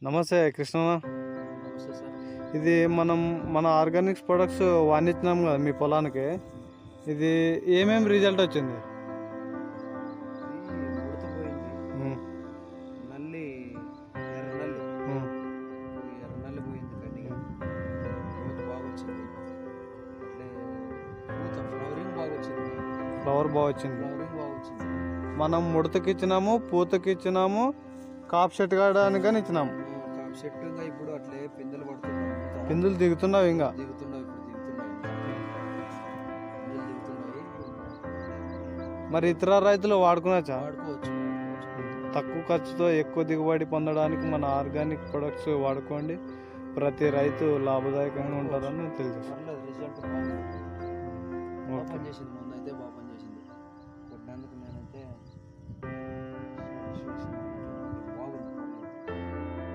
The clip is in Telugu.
నమస్తే కృష్ణన్న. నమస్తే సార్. ఇది మన ఆర్గానిక్స్ ప్రొడక్ట్స్ వాడిచ్చినాం కదా మీ పొలానికి. ఇది ఏమేమి రిజల్ట్ వచ్చింది? ఇది ముడత పోయింది. ఉమ్, నల్లి ఎర్రనల్లి ఉమ్, ఎర్రనల్లి పోయింది. కన్నిగా గ్రోత్ బాగా వచ్చింది. అట్లే పూత ఫ్లవరింగ్ బాగా వచ్చింది. ఫ్లవర్ బాగా వచ్చింది. ఫ్లవరింగ్ బాగా వచ్చింది. మనం ముడతకి ఇచ్చినాము, పూతకి ఇచ్చినాము, కాప్ సెట్ కావడానికి కానీ ఇచ్చినాము. కాపు చెట్టు ఇంకా ఇప్పుడు అట్లే పిందెలు పడుతున్నాయి. పిందులు దిగుతున్నావు ఇంకా. దిగుతున్నాయి. పిందెలు దిగుతున్నాయి. మరి ఇతర రైతులు వాడుకోవచ్చా? వాడుకోవచ్చు. తక్కువ ఖర్చుతో ఎక్కువ దిగుబడి పొందడానికి మన ఆర్గానిక్ ప్రొడక్ట్స్ వాడుకోండి. ప్రతి రైతు లాభదాయకంగా ఉంటారని తెలియజేస్తాను. పర్లేదు, రిజల్ట్ బాగుంది. ఓకే. పనిచేసింది.